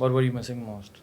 What were you missing most?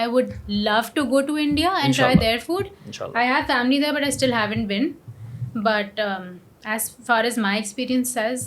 I would love to go to India and try their food. I have family there but I still haven't been. But as far as my experience says,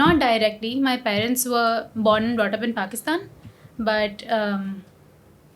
Not directly. My parents were born and brought up in Pakistan, but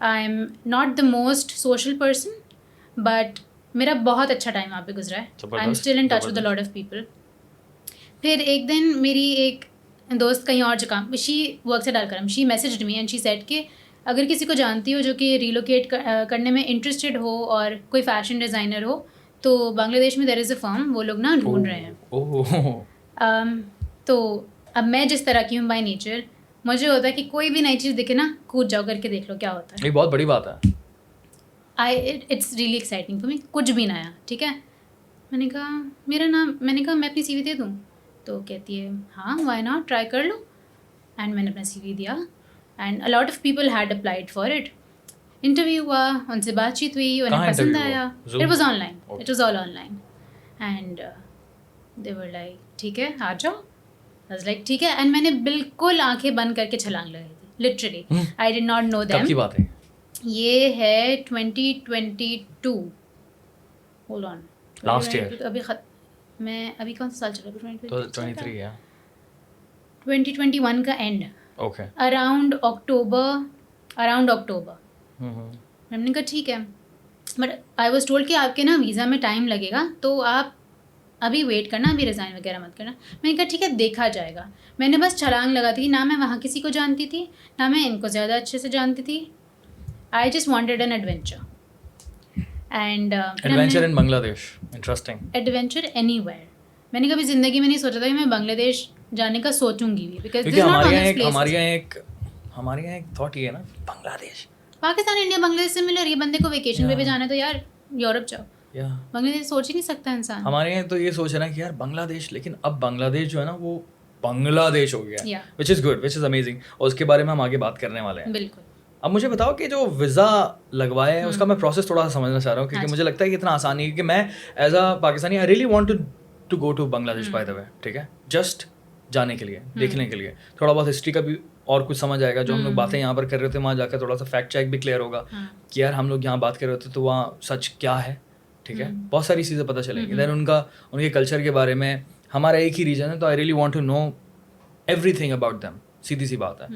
I'm not the most social person, but میرا بہت اچھا time وہاں پہ گزرا ہے. I'm still in touch with a lot of people. پھر ایک دن میری ایک دوست کہیں اور کام she works at Alkaram, she messaged me and she said کہ اگر کسی کو جانتی ہو جو کہ ریلوکیٹ کرنے میں انٹرسٹیڈ ہو اور کوئی فیشن ڈیزائنر ہو تو بنگلہ دیش میں دیر از اے فرم, وہ لوگ نا ڈھونڈ رہے ہیں. تو اب میں جس طرح کی ہوں بائی نیچر, مجھے ہوتا ہے کہ کوئی بھی نئی چیز دکھے نا کود جاؤ کر کے دیکھ لو کیا ہوتا ہے. یہ بہت بڑی بات ہے. It's really exciting for me. کچھ بھی نیا, ٹھیک ہے. میں نے کہا میرا نام, میں نے کہا میں اپنی سی وی دے دوں. تو کہتی ہے ہاں وائی ناٹ, ٹرائی کر لو. اینڈ میں نے اپنا سی وی دیا and a lot of people had applied for it. Interview ہوا, ان سے بات چیت ہوئی, انہیں پسند آیا. It was on line, it was all on line. And they were like ٹھیک ہے آ جاؤ. I was like ٹھیک ہے. اینڈ میں نے بالکل آنکھیں بند کر کے چھلانگ لگائی تھی, literally. I did not know them. کب کی بات ہے یہ ہے 2022. Hold on, last year. ابھی میں ابھی کون سا سال چل رہا ہے؟ 23 ہے. 2021 کا اینڈ, اوکے, اراؤنڈ اکٹوبر. ہم نے کہا ٹھیک ہے, بٹ آئی واز ٹولڈ کہ آپ کے نا ویزا میں ٹائم لگے گا تو آپ ابھی ویٹ کرنا, ابھی ریزائن وغیرہ مت کرنا. میں نے کہا ٹھیک ہے دیکھا جائے گا. میں نے بس چھلانگ لگاتی تھی, نہ میں وہاں کسی کو جانتی تھی نہ میں ان کو زیادہ اچھے سے جانتی تھی. I just wanted an adventure. And adventure in Bangladesh, interesting. Adventure any where. میں نے کبھی زندگی میں نہیں سوچا تھا کہ میں بنگلہ دیش جانے کا سوچوں گی بھی, بیکاز ہمارے یہاں ایک تھاٹ یہ ہے نا, بنگلہ دیش, پاکستان انڈیا بنگلہ دیش سے مل رہی ہے بندے کو ویکیشن پہ بھی جانا ہے تو یار یورپ جاؤ. بنگلہ دیش سوچ ہی نہیں سکتا انسان. ہمارے یہاں تو یہ سوچ رہا ہے کہ یار بنگلہ دیش, لیکن اب بنگلہ دیش جو ہے نا وہ بنگلہ دیش ہو گیا, وچ is good, which is amazing. اور اس کے بارے میں ہم آگے بات کرنے والے ہیں. بالکل. اب مجھے بتاؤ کہ جو ویزا لگوایا ہے اس کا میں پروسیس تھوڑا سا سمجھنا چاہ رہا ہوں, کیونکہ مجھے لگتا ہے کہ اتنا آسان نہیں ہے. کہ میں as a Pakistani I really want to go to Bangladesh by دا وے, ٹھیک ہے, جسٹ جانے کے لیے, دیکھنے کے لیے, تھوڑا بہت ہسٹری کا بھی اور کچھ سمجھ آئے گا. جو ہم لوگ باتیں یہاں پر کر رہے تھے وہاں جا کر تھوڑا سا فیکٹ چیک بھی کلیئر ہوگا کہ یار ہم لوگ یہاں بات کر رہے تھے تو وہاں سچ کیا ہے, ٹھیک ہے. بہت ساری چیزیں پتہ چلیں گی. دین ان کے کلچر کے بارے میں, ہمارا ایک ہی ریجن ہے تو I really want to know everything about them. سیدھی سی بات ہے.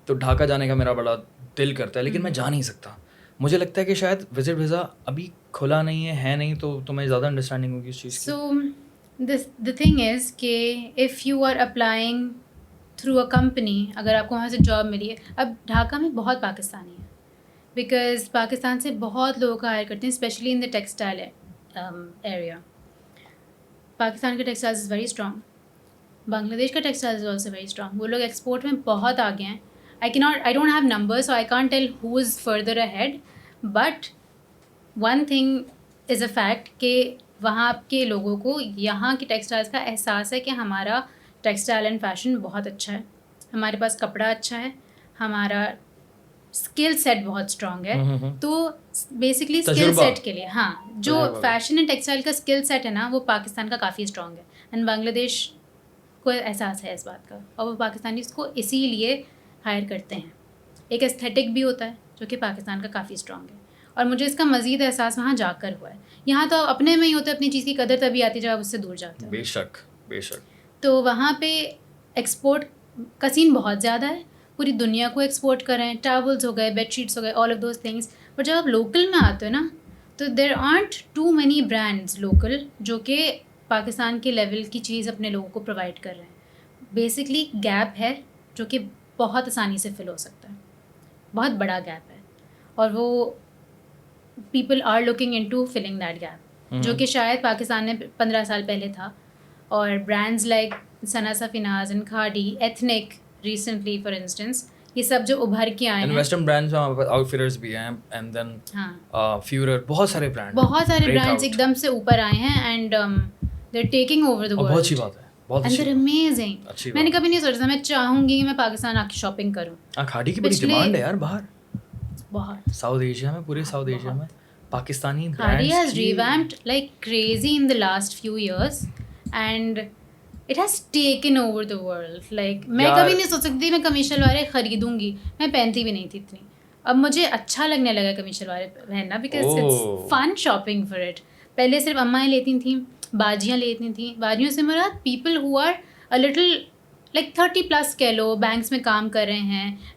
تو ڈھاکہ جانے کا میرا بڑا دل کرتا ہے, لیکن میں جا نہیں سکتا. مجھے لگتا ہے کہ شاید وزٹ ویزا ابھی کھلا نہیں ہے نہیں, تو تمہیں زیادہ انڈرسٹینڈنگ ہوگی اس چیز کی. سو the thing is کہ if you are applying through a company, اگر آپ کو وہاں سے جاب ملی ہے. اب ڈھاکہ میں بہت پاکستانی ہیں, بیکاز پاکستان سے بہت لوگوں کا ہائر کرتے ہیں, especially in the textile area. Pakistan کا textile is very strong, Bangladesh کا textile is also very strong. وہ لوگ ایکسپورٹ میں بہت آگے ہیں. I don't have numbers, so I can't tell who is further ahead. But one thing is a fact کہ وہاں کے لوگوں کو یہاں کی ٹیکسٹائلس کا احساس ہے کہ ہمارا ٹیکسٹائل اینڈ فیشن بہت اچھا ہے, ہمارے پاس کپڑا اچھا ہے, ہمارا اسکل سیٹ بہت اسٹرانگ ہے. تو بیسکلی اسکل سیٹ کے لیے ہاں جو فیشن اینڈ ٹیکسٹائل کا اسکل سیٹ ہے نا وہ پاکستان کا کافی اسٹرانگ ہے. اینڈ بنگلہ دیش کو احساس ہے اس بات کا, اور وہ پاکستانی اس کو اسی لیے ہائر کرتے ہیں. ایک استھیٹک بھی ہوتا ہے جو کہ پاکستان کا کافی اسٹرانگ ہے, اور مجھے اس کا مزید احساس وہاں جا کر ہوا ہے. یہاں تو اپنے میں ہی ہوتا ہے, اپنی چیز کی قدر تبھی آتی جب آپ اس سے دور جاتے ہیں. بے شک بے شک. تو وہاں پہ ایکسپورٹ کا سین بہت زیادہ ہے, پوری دنیا کو ایکسپورٹ کر رہے ہیں. ٹاولز ہو گئے, بیڈ شیٹس ہو گئے, all of those things. But جب آپ لوکل میں آتے ہو نا تو there aren't too many brands local جو کہ پاکستان کے لیول کی چیز اپنے لوگوں کو پرووائڈ کر رہے ہیں. بیسکلی گیپ ہے جو کہ بہت آسانی سے فل ہو سکتا ہے, بہت بڑا گیپ ہے, اور وہ people are looking into filling that gap, جو کہ شاید پاکستان میں 15 سال پہلے تھا. اور brands like Sana Safinaz and Khaadi, ethnic recently for instance, یہ سب جو ابھر کے آئے ہیں. ویسٹرن برانڈز میں آؤٹ فٹرز بھی ہیں, اینڈ دین فیورر, بہت سارے برانڈز ایک دم سے اوپر آئے ہیں, and they are taking over the world. بہت اچھی بات ہے, بہت اچھی, امیزنگ. میں نے کبھی نہیں سوچا تھا میں چاہوں گی کہ میں پاکستان آ کے شاپنگ کروں. کھاڈی کی بڑی ڈیمانڈ ہے یار باہر, بہت ساؤتھ ایشیا میں, پورے ساؤتھ ایشیا میں Pakistani Khaadi has revamped like crazy in the last few years, and it has taken over the world. Like میں کبھی نہیں سوچ سکتی میں قمیص شلواریں خریدوں گی, میں پہنتی بھی نہیں تھی اتنی. اب مجھے اچھا لگنے لگا قمیص شلواریں پہننا, because it's fun shopping for it. پہلے صرف امائیں لیتی تھیں, باجیاں لیتی تھیں. باجیوں سے مراد people who are a little like 30+ کہہ لو, بینکس میں کام کر رہے ہیں,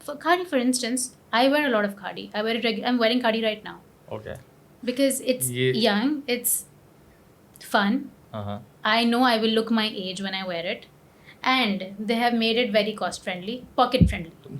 For khadi, for instance, I wear a lot of khadi. I'm wearing khadi right now Okay. because it's young, it's fun. Uh-huh. I know I will look my age when I wear it, and they have made it very cost friendly, pocket friendly.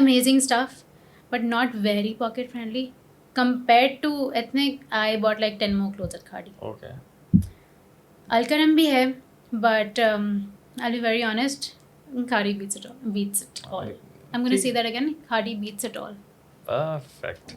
Amazing stuff, but not very pocket friendly. Compared to ethnic, I bought like 10 more clothes at Khadi. Okay. Alkaram bhi hai, but I'll be very honest, Khadi beats it all. I'm going to say that again, Khadi beats it all. Perfect.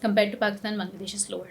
Compared to Pakistan, Bangladesh is slower.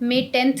May 10th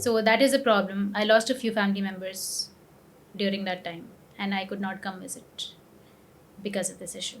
So that is a problem. I lost a few family members during that time, and I could not come visit because of this issue.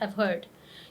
I've heard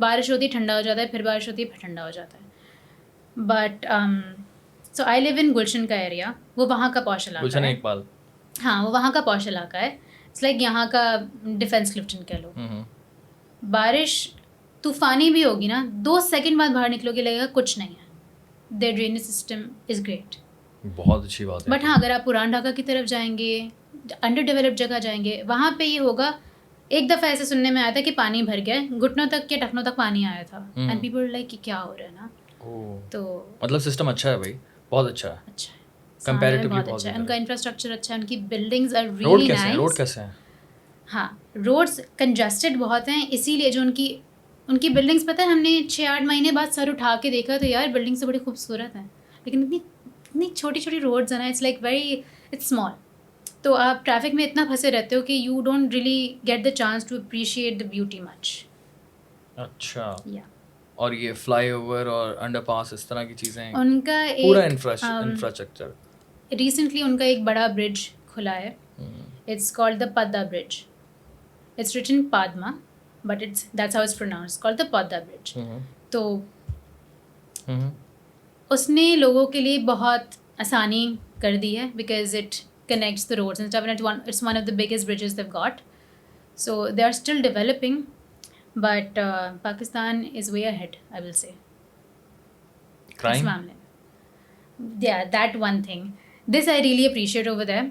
بارش ہوتی ہے ٹھنڈا ہو جاتا ہے, پھر بارش ہوتی ہے پھر ٹھنڈا ہو جاتا ہے. بٹ سو آئی لیو ان گلشن کا ایریا, وہ وہاں کا پوش علاقہ گلشن ہے. اقبال, ہاں وہ وہاں کا پوش علاقہ ہے. اٹس لائک یہاں کا ڈیفینس کلفٹن کہہ لو. بارش طوفانی بھی ہوگی نا, 2 سیکنڈ بعد باہر نکلو گے لگے گا کچھ نہیں ہے. دیر ڈرینیج سسٹم از گریٹ. بہت اچھی بات ہے. بٹ ہاں اگر آپ پران ڈھاکہ کی طرف جائیں گے, انڈر ڈیولپڈ جگہ جائیں گے, وہاں پہ یہ ہوگا. ایک دفعہ ایسے سننے میں آیا تھا کہ پانی بھر گیا, گھٹنوں تک یا ٹخنوں تک پانی آیا تھا, اینڈ پیپل لائک کہ کیا ہو رہا ہے نا. تو مطلب سسٹم اچھا ہے بھائی, بہت اچھا ہے. اچھا ہے, کمپیریٹیولی بہت اچھا ہے. ان کا انفراسٹرکچر اچھا ہے, ان کی بلڈنگز آر روڈ ریئلی کیسے ہیں, روڈ نائس. کیسے ہیں؟ ہاں روڈس کنجسٹڈ بہت ہیں, اسی لیے جو ان کی بلڈنگس پتہ ہے ہم نے 6-8 مہینے بعد سر اٹھا کے دیکھا تو یار بلڈنگ سے بڑی خوبصورت ہیں, لیکن اتنی چھوٹی چھوٹی روڈز ہیں نا, it's like very it's small. تو آپ ٹریفک میں اتنا پھنسے رہتے ہو کہ you don't really get the chance to appreciate the beauty much. اچھا. یا اور یہ فلائی اوور اور انڈر پاس اس طرح کی چیزیں, ان کا پورا ایک انفراسٹرکچر. ریسنٹلی ان کا ایک بڑا برج کھلا ہے, it's called the Padma bridge. It's written Padma but that's how it's pronounced, called the Padma bridge. تو اس نے لوگوں کے لیے بہت آسانی کر دی ہے, because it connects the roads and stuff, and it's one of the biggest bridges they've got. So they are still developing, but Pakistan is way ahead I will say. Crime, yeah, that one thing. This I really appreciate over there.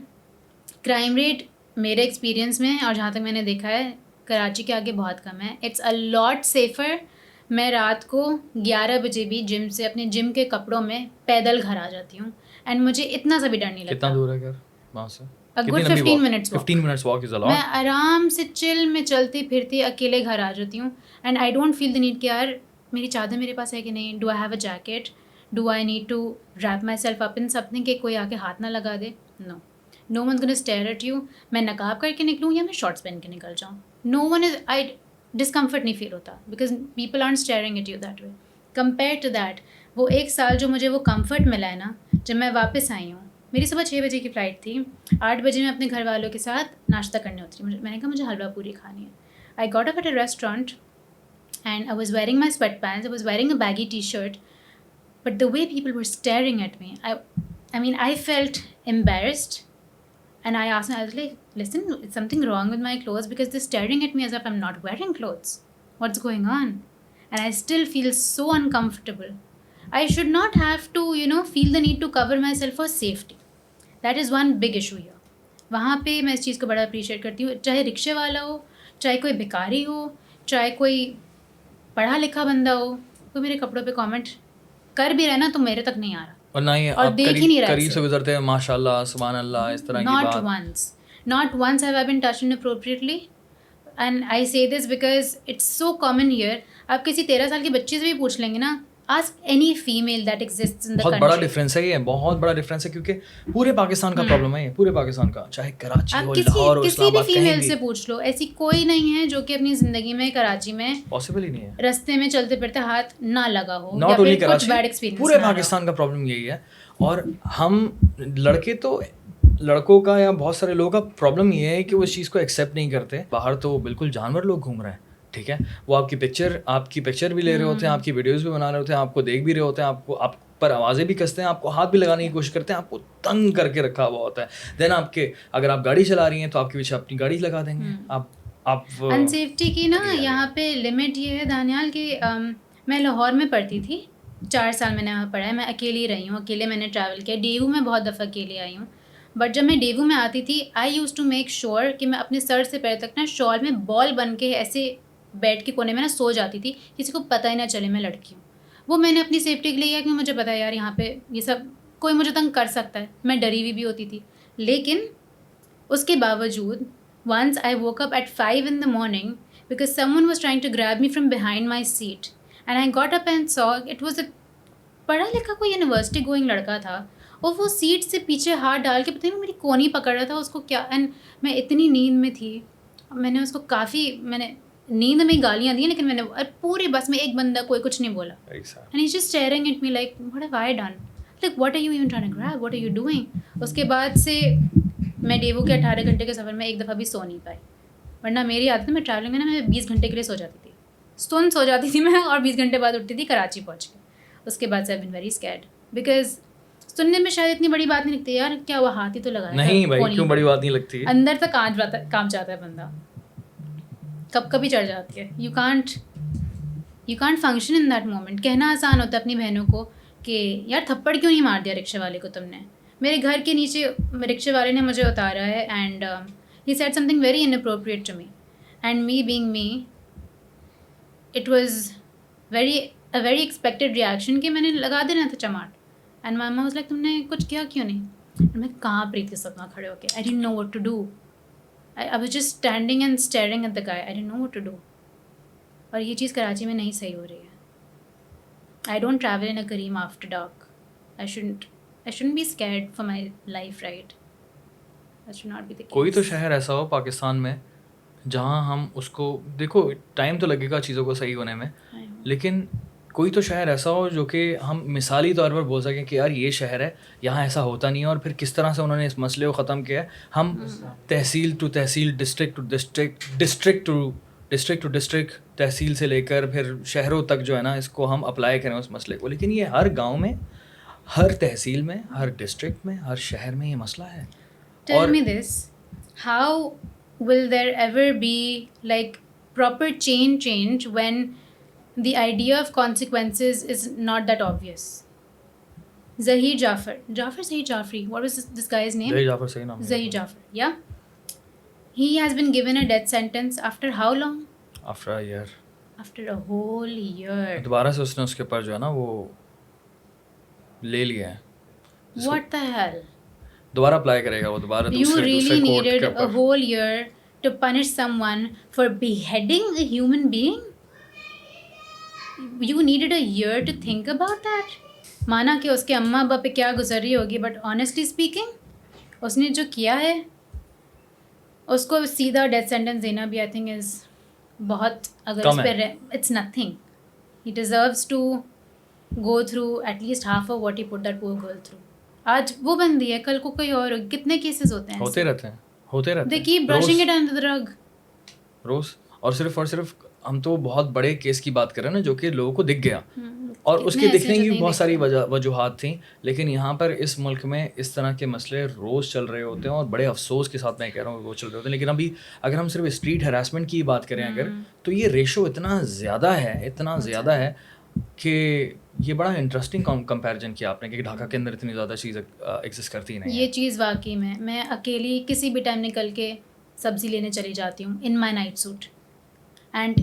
Crime rate میرے experience میں اور جہاں تک میں نے دیکھا ہے کراچی کے آگے بہت کم ہے. It's a lot safer. میں رات کو 11 بجے بھی جم سے اپنے جم کے کپڑوں میں پیدل گھر آ جاتی ہوں, اینڈ مجھے اتنا سا بھی ڈر نہیں لگتا. کتنا دور ہے گھر وہاں سے؟ Good 15 minutes. 15 minutes walk is a lot. میں آرام سے چل میں چلتی پھرتی اکیلے گھر آ جاتی ہوں, and I don't feel the need کہ یار میری چادر میرے پاس ہے کہ نہیں, do I have a jacket, do I need to wrap myself up in something کہ کوئی آ کے ہاتھ نہ لگا دے. No one gonna stare at you. میں نقاب کر کے نکلوں یا میں شارٹس پہن کے نکل جاؤں, نو ون از, آئی ڈسکمفرٹ نہیں فیل ہوتا, because people aren't staring at you that way. Compare to that وہ 1 سال جو مجھے وہ کمفرٹ ملا ہے نا, جب میں واپس آئی ہوں, میری صبح 6 بجے کی فلائٹ تھی, 8 بجے میں اپنے گھر والوں کے ساتھ ناشتہ کرنے ہوتی تھی. میں نے کہا مجھے حلوہ پوری کھانی ہے. I got up at a restaurant and I was wearing my sweat pants, I was wearing a baggy T shirt, but the way people were staring at me, I mean I felt embarrassed, and I asked them, I was like, listen, is something wrong with my clothes, because they're staring at me as if I'm not wearing clothes. What's going on? And I still feel so uncomfortable. I should not have to, feel the need to cover myself for safety. That is one big issue here. وہاں پہ میں اس چیز کو بڑا appreciate کرتی ہوں, چاہے رکشے والا ہو, چاہے کوئی بھکاری ہو, چاہے کوئی پڑھا لکھا بندہ ہو, کوئی میرے کپڑوں پہ کامنٹ کر بھی رہا نا تو میرے تک نہیں آ رہا, اور نہ ہی آپ قریب سے گزرتے ہیں ماشاء اللہ سبحان اللہ اس طرح کی بات. Not once have I been touched inappropriately, and I say this because it's so common here. آپ کسی 13 سال کی بچی سے بھی پوچھ لیں گے نا, ask any female that exists in the country. بہت بڑا ڈفرینس ہے یہ, بہت بڑا ڈفرینس ہے, کیونکہ پورے پاکستان کا پرابلم ہے یہ, پورے پاکستان کا, چاہے کراچی ہو, لاہور ہو, اسلام آباد, کسی بھی فیمیل سے پوچھ لو, ایسی کوئی نہیں ہے جو کہ اپنی زندگی میں کراچی میں پاسبل ہی نہیں ہے رستے میں چلتے پھرتے ہاتھ نہ لگا ہو, ناٹ اونلی کراچی, پورے پاکستان کا پرابلم یہی ہے. اور ہم لڑکے تو لڑکوں کا یا بہت سارے لوگوں کا پرابلم یہ ہے کہ وہ اس چیز کو ایکسیپٹ نہیں کرتے. باہر تو بالکل جانور لوگ گھوم رہے ہیں, ٹھیک ہے, وہ آپ کی پکچر بھی لے رہے ہوتے ہیں, آپ کی ویڈیوز بھی بنا رہے ہوتے ہیں, آپ کو دیکھ بھی رہے ہوتے ہیں, آپ پر آوازیں بھی کستے ہیں, آپ کو ہاتھ بھی لگانے کی کوشش کرتے ہیں, آپ کو تنگ کر کے رکھا ہوا ہوتا ہے. دین اگر آپ گاڑی چلا رہی ہیں تو آپ کے پیچھے اپنی گاڑی لگا دیں گے. آپ ان سیفٹی کی نا یہاں پہ لمٹ یہ ہے دانیال کہ میں لاہور میں پڑھتی تھی, 4 سال میں نے وہاں پڑھا ہے, میں اکیلی رہی ہوں, اکیلے میں نے ٹریول کیا. ڈیوو میں بہت دفعہ اکیلے آئی ہوں, بٹ جب میں ڈیوو میں آتی تھی آئی یوز ٹو میک شیور کہ میں اپنے سر سے پیر تک نا شال میں بال بن کے ایسے بیڈ کے کونے میں نا سو جاتی تھی, کسی کو پتہ ہی نہ چلے میں لڑکی ہوں. وہ میں نے اپنی سیفٹی کے لیے کیا, کیونکہ مجھے پتا ہے یار یہاں پہ یہ سب کوئی مجھے تنگ کر سکتا ہے, میں ڈری ہوئی بھی ہوتی تھی. لیکن اس کے باوجود once I woke up at 5 in the morning because someone was trying to grab me from behind my seat, and I got up and saw it was a پڑھا لکھا کوئی یونیورسٹی گوئنگ لڑکا تھا, اور وہ سیٹ سے پیچھے ہاتھ ڈال کے پتہ نہیں میری کونی پکڑ رہا تھا اس کو کیا. اینڈ میں اتنی نیند میں تھی, میں نے اس کو میں نے نیند میں گالیاں دی, لیکن میں نے پوری بس میں ایک بندہ کوئی کچھ نہیں بولا, and he just staring at me like what have I done, like what are you even trying to grab, what are you doing. اس کے بعد سے میں ڈیوو کے 18 گھنٹے کے سفر میں ایک دفعہ بھی سو نہیں پائی, ورنہ میری عادت ہے میں ٹریولنگ میں نا میں 20 گھنٹے کے لیے سو جاتی تھی. سن سو جاتی تھی میں اور 20 گھنٹے بعد اٹھتی تھی کراچی پہنچ کے. اس کے بعد سے آئی بین ویری اسکیئرڈ بیکاز سننے میں شاید اتنی بڑی بات نہیں لگتی یار, کیا ہوا ہاتھ ہی تو لگایا, نہیں بھائی کیوں بڑی بات نہیں لگتی, اندر تک کام جاتا ہے بندہ, کب کبھی چڑھ جاتی ہے. You can't function in that moment. کہنا آسان ہوتا ہے اپنی بہنوں کو کہ یار تھپڑ کیوں نہیں مار دیا رکشے والے کو تم نے. میرے گھر کے نیچے رکشے والے نے مجھے اتارا ہے and he said something very inappropriate to me and me being me it was very expected reaction کہ میں نے لگا دینا تھا چماٹ. And my mama was like تم نے کچھ کیا کیوں نہیں. میں کہاں پریت کے ساتھ وہاں کھڑے ہو کے, I didn't know what to do. I was just standing and staring at the guy. I didn't know what to do. اور یہ چیز کراچی میں نہیں صحیح ہو رہی ہے. I don't travel in a Kareem after dark. I shouldn't be scared for my life, right? That should not be the case. کوئی تو شہر ایسا ہو پاکستان میں جہاں ہم اس کو, دیکھو ٹائم تو لگے گا چیزوں کو صحیح ہونے میں, لیکن کوئی تو شہر ایسا ہو جو کہ ہم مثالی طور پر بول سکیں کہ یار یہ شہر ہے, یہاں ایسا ہوتا نہیں ہے, اور پھر کس طرح سے انہوں نے اس مسئلے کو ختم کیا ہے. ہم tehsil to tehsil, district to district, district to district, tehsil سے لے کر پھر شہروں تک جو ہے نا اس کو ہم اپلائی کریں اس مسئلے کو. لیکن یہ ہر گاؤں میں, ہر تحصیل میں, ہر ڈسٹرکٹ میں, ہر شہر میں یہ مسئلہ ہے. Tell me this, how will there ever be like proper change when the idea of consequences is not that obvious? Zahir Jafri, what was this guy's name? Zahir Jafar, صحیح نام ہے. Zahir Jafri, yeah. He has been given a death sentence after how long? After a year. After a whole year. دوبارہ سے اس نے اس کے اوپر جو ہے نا وہ لے لیا ہے. What the hell? دوبارہ اپلائی کرے گا وہ دوبارہ. You really needed a whole year to punish someone for beheading a human being? You needed a year to think about that? مانا کہ اس کے اماں ابا پہ کیا گزر رہی ہوگی, بٹ آنیسٹلی اسپیکنگ اس نے جو کیا ہے اس کو سیدھا ڈیتھ سینٹینس دینا بھی آئی تھنک از بہت, اگر اس پہ it's nothing. He deserves to go through at least half of what he put that poor girl through. آج وہ بندی ہے, کل کو کوئی اور ہوگی. کتنے کیسز ہوتے ہیں, ہوتے رہتے ہیں. They keep brushing it under the rug. روز. اور صرف ہم تو بہت بڑے کیس کی بات کر رہے ہیں نا جو کہ لوگوں کو دکھ گیا, اور اس کے دکھنے کی بہت ساری وجوہات تھیں. لیکن یہاں پر اس ملک میں اس طرح کے مسئلے روز چل رہے ہوتے ہیں, اور بڑے افسوس کے ساتھ میں کہہ رہا ہوں روز چل رہے ہوتے ہیں. لیکن ابھی اگر ہم صرف اسٹریٹ ہراسمنٹ کی بات کریں اگر, تو یہ ریشو اتنا زیادہ ہے کہ یہ بڑا انٹرسٹنگ کمپیریزن کیا آپ نے کہ ڈھاکہ کے اندر اتنی زیادہ چیز ایگزسٹ کرتی نہیں. یہ چیز واقعی میں اکیلی کسی بھی ٹائم نکل کے سبزی لینے چلی جاتی ہوں ان مائی نائٹ سوٹ, اینڈ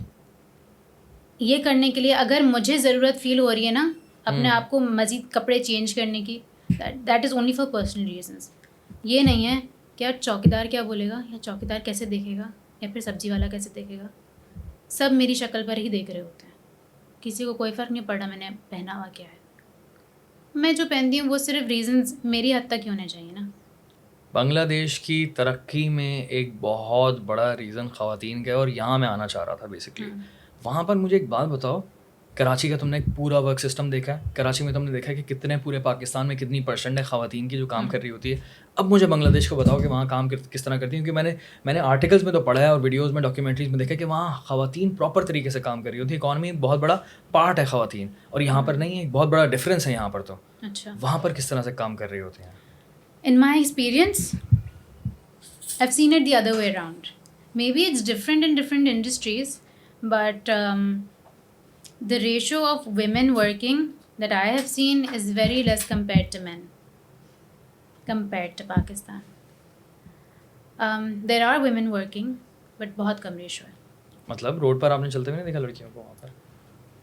یہ کرنے کے لیے اگر مجھے ضرورت فیل ہو رہی ہے نا اپنے آپ کو مزید کپڑے چینج کرنے کی, that is only for personal reasons. یہ نہیں ہے کہ یار چوکیدار کیا بولے گا, یا چوکیدار کیسے دیکھے گا, یا پھر سبزی والا کیسے دیکھے گا. سب میری شکل پر ہی دیکھ رہے ہوتے ہیں, کسی کو کوئی فرق نہیں پڑ رہا میں نے پہنا ہوا کیا ہے. میں جو پہنتی ہوں وہ صرف ریزنز میری حد تک ہی ہونے چاہیے نا. بنگلہ دیش کی ترقی میں ایک بہت بڑا ریزن خواتین کا ہے, اور یہاں میں آنا چاہ رہا تھا بیسکلی. وہاں پر مجھے ایک بات بتاؤ, کراچی کا تم نے ایک پورا ورک سسٹم دیکھا ہے, کراچی میں تم نے دیکھا ہے کہ کتنے پورے پاکستان میں کتنی % ہے خواتین کی جو کام کر رہی ہوتی ہے. اب مجھے بنگلہ دیش کو بتاؤ کہ وہاں کام کس طرح کرتی ہیں, کیونکہ میں نے آرٹیکلس میں تو پڑھا ہے اور ویڈیوز میں ڈاکیومنٹریز میں دیکھا کہ وہاں خواتین پراپر طریقے سے کام کر رہی ہوتی ہے. اکانومی بہت بڑا پارٹ ہے خواتین, اور یہاں پر نہیں ہے, ایک بہت بڑا ڈفرینس ہے یہاں پر. تو اچھا وہاں پر کس طرح سے کام کر رہی ہوتی ہیں؟ In my experience, I've seen it the other way around. Maybe it's different in different industries, but the ratio of women working that I have seen is very less compared to men, compared to Pakistan. There are women working, but بہت کم ratio ہے. مطلب road پر آپ نے چلتے ہوئے نہیں دیکھا لڑکیوں کو وہاں پر؟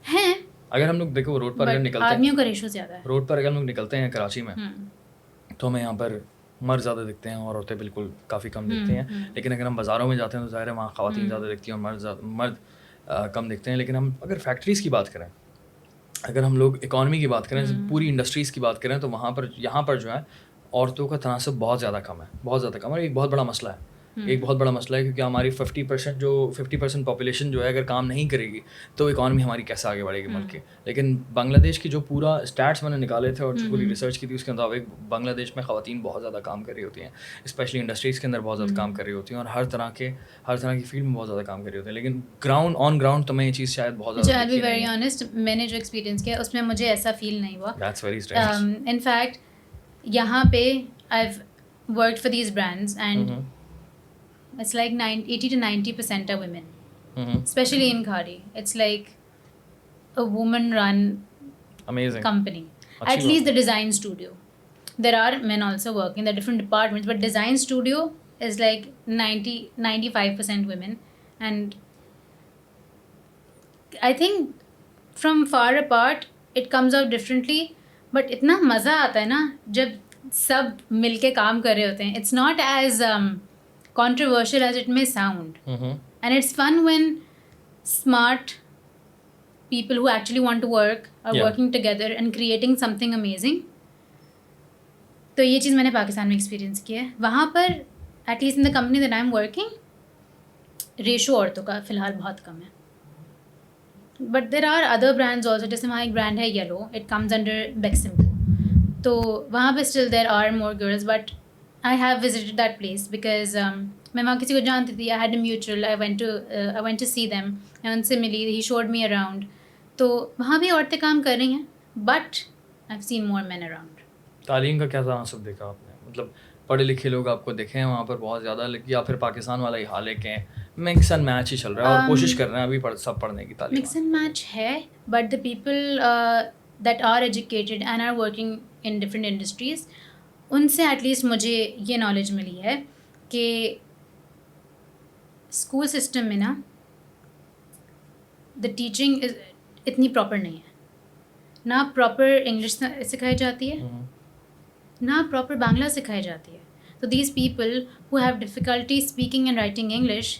ہیں اگر ہم لوگ دیکھو روڈ پر اگر نکلتے ہیں, آدمیوں کا ریشو زیادہ ہے. روڈ پر اگر ہم لوگ نکلتے ہیں کراچی میں تو ہمیں یہاں پر مرد زیادہ دکھتے ہیں اور عورتیں بالکل کافی کم دکھتی ہیں. لیکن اگر ہم بازاروں میں جاتے ہیں تو ظاہر ہے وہاں خواتین زیادہ دکھتی ہیں اور مرد کم دکھتے ہیں. لیکن ہم اگر فیکٹریز کی بات کریں, اگر ہم لوگ اکانومی کی بات کریں, پوری انڈسٹریز کی بات کریں, تو وہاں پر یہاں پر جو ہے عورتوں کا تناسب بہت زیادہ کم ہے, بہت زیادہ کم ہے. ایک بہت بڑا مسئلہ ہے. ایک بہت بڑا مسئلہ ہے, کیونکہ ہماری 50% پاپولیشن جو ہے اگر کام نہیں کرے گی تو اکانومی ہماری کیسے آگے بڑھے گی ملک کی. لیکن بنگلہ دیش کی جو پورا اسٹیٹس میں نے نکالے تھے اور جو پوری ریسرچ کی تھی اس کے مطابق بنگلہ دیش میں خواتین بہت زیادہ کام کر رہی ہوتی ہیں, اسپیشلی انڈسٹریز کے اندر بہت زیادہ کام کر رہی ہوتی ہیں, اور ہر طرح کی فیلڈ میں بہت زیادہ کام کر رہی ہوتی ہیں. لیکن آن گراؤنڈ تو میں یہ چیز شاید بہت زیادہ بی ویری آنیسٹ, میں نے جو ایکسپیرینس کیا اس میں مجھے ایسا فیل نہیں ہوا. That's very strange. In fact یہاں پہ I have worked for these brands and it's like 80 to 90% are women, especially in Khadi. It's like a woman-run amazing company. At least the design studio. There are men also working in the different departments, but design studio is like 95% women. And I think from far apart it comes out differently, but اتنا مزہ آتا ہے نا جب سب مل کے کام کر رہے ہوتے ہیں. It's not as controversial as it may sound. And it's fun when smart people who actually want to work are working together and creating something amazing. تو یہ چیز میں نے پاکستان میں ایکسپیرینس کیا ہے. وہاں پر at least in the company that I'm working ratio عورتوں کا فی الحال بہت کم ہے. But there are other brands also, جیسے وہاں ایک برانڈ ہے Yellow, it comes under Beximco, تو وہاں پہ still there are more girls. بٹ I have visited that place because میں وہاں کسی کو جانتی تھی. I had a mutual. I went to see them. میں ان سے ملی. He showed me around. تو وہاں بھی عورتیں کام کر رہی ہیں, but I've seen more men around. تعلیم کا کیا تناسب دیکھا آپ نے؟ مطلب پڑھے لکھے لوگ آپ کو دیکھے ہیں وہاں پر بہت زیادہ, یا پھر پاکستان والا ہی حال ہے کہ مکس اینڈ میچ ہی چل رہا ہے اور کوشش کر رہے ہیں ابھی سب پڑھنے کی تعلیم؟ مکس اینڈ میچ ہے, but the people that are educated and are working in different industries, ان سے ایٹ لیسٹ مجھے یہ نالج ملی ہے کہ اسکول سسٹم میں نا دا ٹیچنگ اتنی پراپر نہیں ہے. نہ پراپر انگلش سکھائی جاتی ہے, نہ پراپر بانگلہ سکھائی جاتی ہے. تو these people who have difficulty speaking and writing English,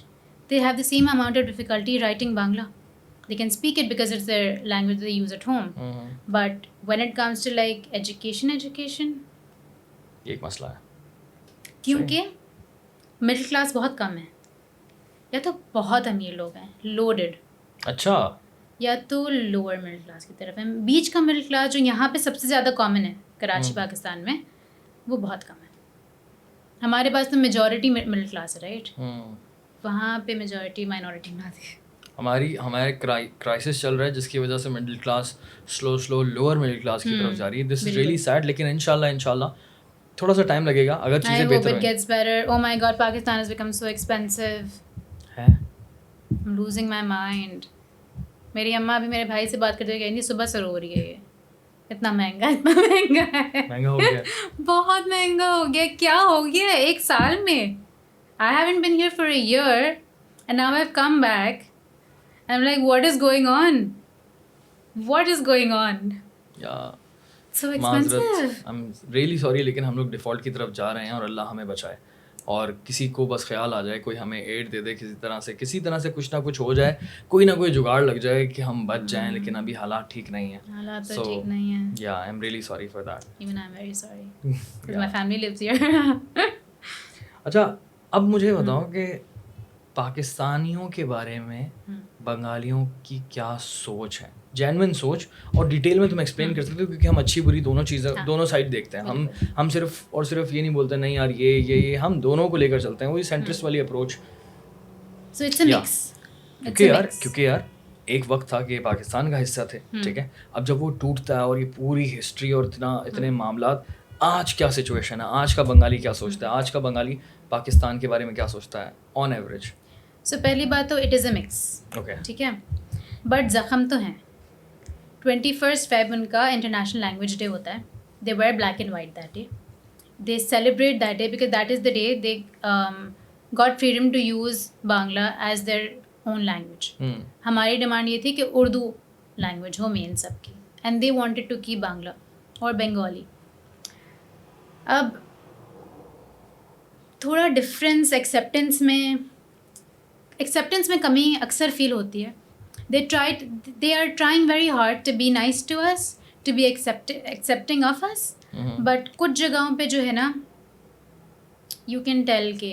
they have the same amount of difficulty writing Bangla. They can speak it because it's their language they use at home. But when it comes to like education, یہ ایک مسئلہ ہے, کیونکہ middle class بہت کم ہے, یا تو بہت امیر لوگ ہیں لوڈڈ, اچھا, یا تو لوور مڈل کلاس کی طرف ہے. بیچ کا مڈل کلاس جو یہاں پہ سب سے زیادہ کامن ہے کراچی پاکستان میں, وہ بہت کم ہے. ہمارے پاس تو میجورٹی مڈل کلاس ہے, رائٹ, وہاں پہ میجورٹی مائنورٹی میں آتی ہے. ہمارے کرائسس چل رہا ہے جس کی وجہ سے مڈل کلاس سلو لوور مڈل کلاس کی طرف جا رہی ہے. دس از ریئلی سیڈ, لیکن انشاءاللہ تھوڑا سا ٹائم لگے گا اگر چیزیں بہتر ہوئیں. Gets better. Oh my God, Pakistan has become so expensive ہے, I'm losing my mind. میری اماں ابھی میرے بھائی سے بات کرتے ہوئے کہیں صبح سے رو رہی ہے, یہ اتنا مہنگا ہے, مہنگا ہو گیا, بہت مہنگا ہو گیا. کیا ہو گیا ایک سال میں؟ I haven't been here for a year and now I've come back. I'm like, what is going on? What is going on? Yeah. So expensive. I'm really sorry, لیکن ہم لوگ ڈیفالٹ کی طرف جا رہے ہیں اور اللہ ہمیں بچائے. اور کسی کو بس خیال آ جائے, کوئی ہمیں ایڈ دے دے کسی طرح سے کچھ نہ کچھ ہو جائے, کوئی نہ کوئی جگاڑ لگ جائے کہ ہم بچ جائیں. لیکن ابھی حالات ٹھیک نہیں ہیں. حالات تو ٹھیک نہیں ہیں. Yeah, I'm really sorry for that. Even I'm very sorry because my family lives here. اچھا, اب مجھے بتاؤ کہ پاکستانیوں کے بارے میں بنگالیوں کی کیا سوچ ہے, جینوئن سوچ, اور ڈیٹیل میں تم ایکسپلین کر سکتے ہو, کیونکہ ہم اچھی بری دونوں چیزیں دونوں سائڈ دیکھتے ہیں. ہم صرف یہ نہیں بولتے نہیں یار یہ ہم دونوں کو لے کر چلتے ہیں, وہی سینٹرسٹ والی approach. So it's a mix. کیونکہ یار ایک وقت تھا کہ پاکستان کا حصہ تھے, ٹھیک ہے, اب جب وہ ٹوٹتا ہے اور یہ پوری ہسٹری اور اتنے معاملات, آج کیا سچویشن ہے, آج کا بنگالی کیا سوچتا ہے, آج کا بنگالی پاکستان کے بارے میں کیا سوچتا ہے آن ایوریج؟ سو پہلی بات تو اٹ از اے مکس, ٹھیک ہے, بٹ زخم تو ہیں. 21 فیب ان کا انٹرنیشنل لینگویج ڈے ہوتا ہے. They wear black and white that day. They celebrate that day because that is the day they got freedom to use Bangla as their own language. ہماری demand یہ تھی کہ اردو لینگویج ہو main سب کی, and they wanted to keep Bangla اور بنگالی. اب تھوڑا ڈفرینس ایکسیپٹنس میں کمی اکثر فیل ہوتی ہے. they are trying very hard to be nice to us, to be accepting of us, but کچھ جگہوں پہ جو ہے نا you can tell کہ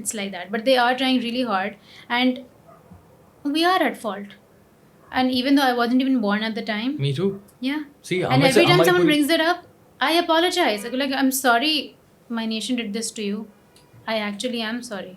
It's like that, but they are trying really hard and we are at fault. And even though I wasn't even born at the time, me too. yeah. See, And every time someone brings it up, I apologize. I go like, I'm sorry my nation did this to you. I actually am sorry.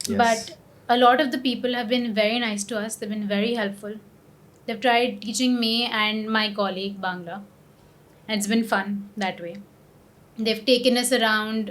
Yes. But a lot of the people have been very nice to us. They've been very helpful. They've tried teaching me and my colleague Bangla. And it's been fun that way. They've taken us around.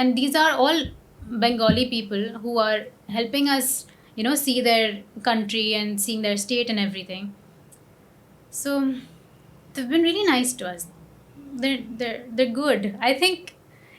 and these are all Bengali people who are helping us, you know, see their country and seeing their state and everything. So they've been really nice to us. They're good. I think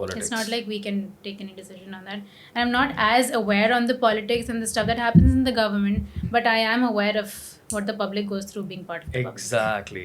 Politics. It's not like we can take any decision on that. And I'm not as aware on the politics and the stuff that happens in the government, but I am aware of what the public goes through being part of the public. Exactly.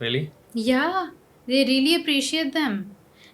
Really? Yeah, they really appreciate them.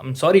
I'm sorry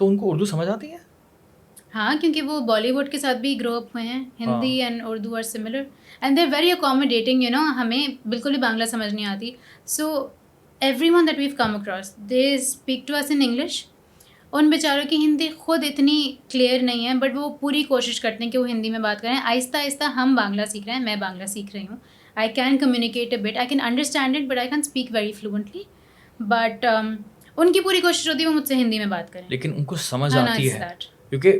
تو ان کو اردو سمجھ آتی ہے؟ ہاں کیونکہ وہ بالی would کے ساتھ بھی گرو اپ ہوئے ہیں. Hindi and Urdu are similar and they are very accommodating. You know ہمیں بالکل بھی بنگلہ سمجھ نہیں آتی. So everyone that we've come across they speak to us in English. ان بیچاروں کی ہندی خود اتنی کلیئر نہیں ہے بٹ وہ پوری کوشش کرتے ہیں کہ وہ ہندی میں بات کریں. آہستہ آہستہ ہم بانگلہ سیکھ رہے ہیں, میں بانگلہ سیکھ رہی ہوں. I can communicate a but, I can understand it but I can speak very fluently. But in کی پوری کوشش ہوتی ہے وہ مجھ سے ہندی میں بات کریں. لیکن ان کو سمجھ آتی ہے کیونکہ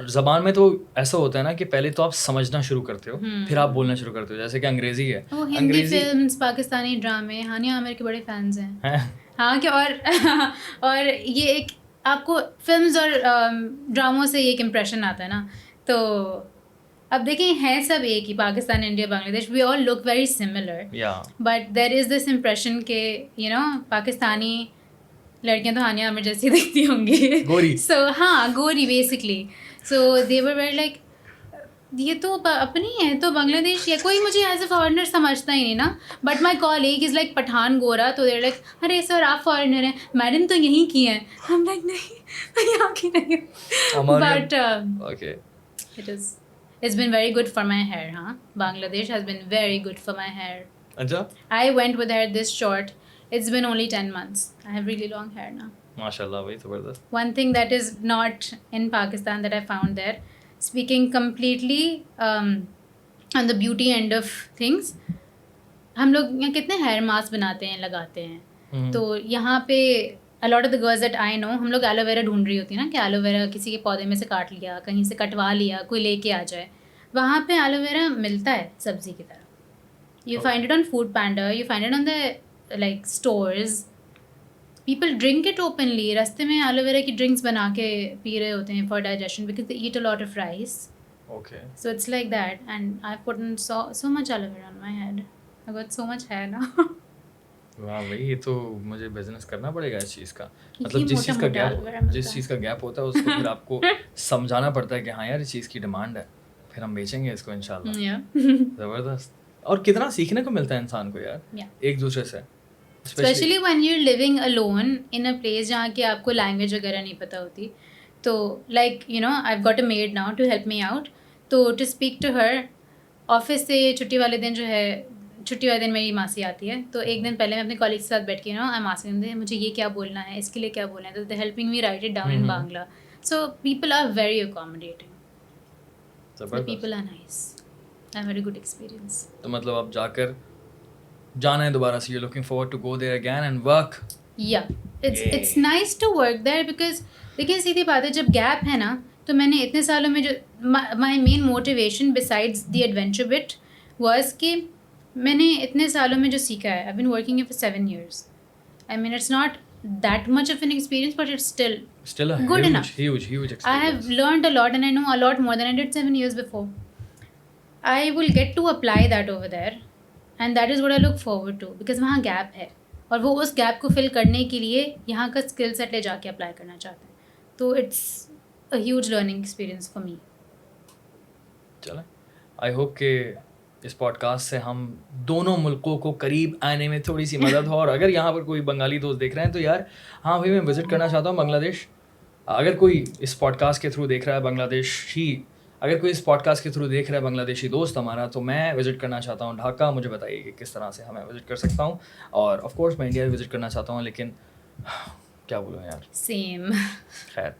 زبان میں تو ایسا ہوتا ہے نا کہ پہلے تو آپ سمجھنا شروع کرتے ہو پھر آپ بولنا شروع کرتے ہو. جیسے کہ انگریزی ہے, وہ ہندی فلمس, پاکستانی ڈرامے, ہانیہ عامر کے بڑے فینس ہیں. ہاں کہ اور یہ ایک آپ کو فلمز اور ڈراموں سے ایک امپریشن آتا ہے نا. تو اب دیکھیں ہیں سب ایک ہی, Pakistan, India, Bangladesh, we all look very similar. But there is this impression کہ یو نو پاکستانی لڑکیاں تو ہانیہ عامر جیسی دکھتی ہوں گی. سو ہاں گوری basically. So they were very like یہ تو اپنی ہے تو بنگلہ دیش یا کوئی مجھے ایز اے فارنر سمجھتا ہی نہیں نا. But my colleague is like Pathan گورا, تو دیر لائک ارے سر آپ فارنر ہیں, میڈم تو یہیں کی ہیں. ہم لائک نہیں یہاں کی نہیں. But it is it's been very good for my hair. Bangladesh has been very good for my hair. Acha? I went with hair this short. It's been only 10 months. I have really long hair now. MashaAllah, bhai, zabardast. One thing that is not in Pakistan that I found there, speaking completely on the beauty end of things, ہم لوگ یہاں کتنے hair mask بناتے ہیں, لگاتے ہیں. تو یہاں پہ a lot of the girls that I know, ہم لوگ ایلو ویرا ڈھونڈ رہی ہوتی ہے نا کہ ایلو ویرا کسی کے پودے میں سے کاٹ لیا, کہیں سے کٹوا لیا, کوئی لے کے آ جائے. وہاں پہ ایلو ویرا ملتا ہے سبزی کی طرح. You find it on food panda, you find it on the like stores. People drink it openly. راستے میں ایلو ویرا کی ڈرنکس بنا کے پی رہے ہوتے ہیں for digestion because they eat a lot of rice. So it's like that and I put so much aloe vera on my head. I got so much hair نا. واہ بھائی, یہ تو مجھے بزنس کرنا پڑے گا اس چیز کا. مطلب جس چیز کا گیپ ہوتا ہے اس کو پھر آپ کو سمجھانا پڑتا ہے کہ ہاں یار اس چیز کی ڈیمانڈ ہے, پھر ہم بیچیں گے اس کو انشاءاللہ. زبردست. اور کتنا سیکھنے کو ملتا ہے انسان کو یار ایک دوسرے سے, especially when you are living alone in a place جہاں کہ آپ کو لینگویج وغیرہ نہیں پتہ ہوتی. تو like you know I got a maid now to help me out. تو to speak to her, office سے چھٹی والے دن جو ہے, چھٹی والے دن میری ماسی آتی ہے, تو ایک دن پہلے میں اپنے کالج کے ساتھ بیٹھ کے نا آئی آسکنگ دیم مجھے یہ کیا بولنا ہے, اس کے لیے کیا بولنا ہے, تو they helping me write it down in Bangla. So people are very accommodating, people are nice. I had a good experience. تو مطلب اب جا کر جانا ہے دوبارہ سے, you looking forward to go there again and work. Yeah it's nice to work there because دیکھیں سیدھی بات ہے, جب گیپ ہے نا تو میں نے اتنے سالوں میں جو my main motivation besides the adventure but was کہ میں نے اتنے سالوں میں جو سیکھا ہے, I've been working here for 7 years. I mean, it's not that much of an experience, but it's still a good enough. Huge experience. I have learned a lot and I know a lot more than I did 7 years before. I will get to apply that over there and that is what I look forward to because وہاں gap ہے اور وہ اس gap کو فل کرنے کے لیے یہاں کا اسکل سیٹ لے جا کے اپلائی کرنا چاہتے ہیں. تو it's a huge learning experience for me. چلیں, آئی ہوپ کہ اس پوڈ کاسٹ سے ہم دونوں ملکوں کو قریب آنے میں تھوڑی سی مدد ہو. اور اگر یہاں پر کوئی بنگالی دوست دیکھ رہے ہیں تو یار ہاں بھائی میں وزٹ کرنا چاہتا ہوں بنگلہ دیش. اگر کوئی اس پوڈ کاسٹ کے تھرو دیکھ رہا ہے بنگلہ دیشی, اگر کوئی اس پوڈ کاسٹ کے تھرو دیکھ رہا ہے بنگلہ دیشی دوست ہمارا, تو میں وزٹ کرنا چاہتا ہوں ڈھاکہ. مجھے بتائیے کہ کس طرح سے ہمیں وزٹ کر سکتا ہوں. اور آف کورس میں انڈیا بھی وزٹ کرنا چاہتا ہوں, لیکن کیا بولوں یار, سیم. خیر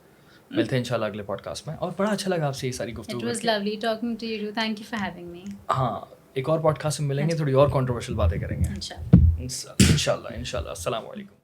ملتے ہیں انشاءاللہ اگلے پوڈ کاسٹ میں. اور بڑا اچھا لگا آپ سے یہ ساری گفتگو. It was lovely talking to you. Thank you for having me. ہاں ایک اور پوڈ کاسٹ میں ملیں گے, تھوڑی اور کنٹروورشل باتیں کریں گے انشاءاللہ. انشاءاللہ. السلام علیکم.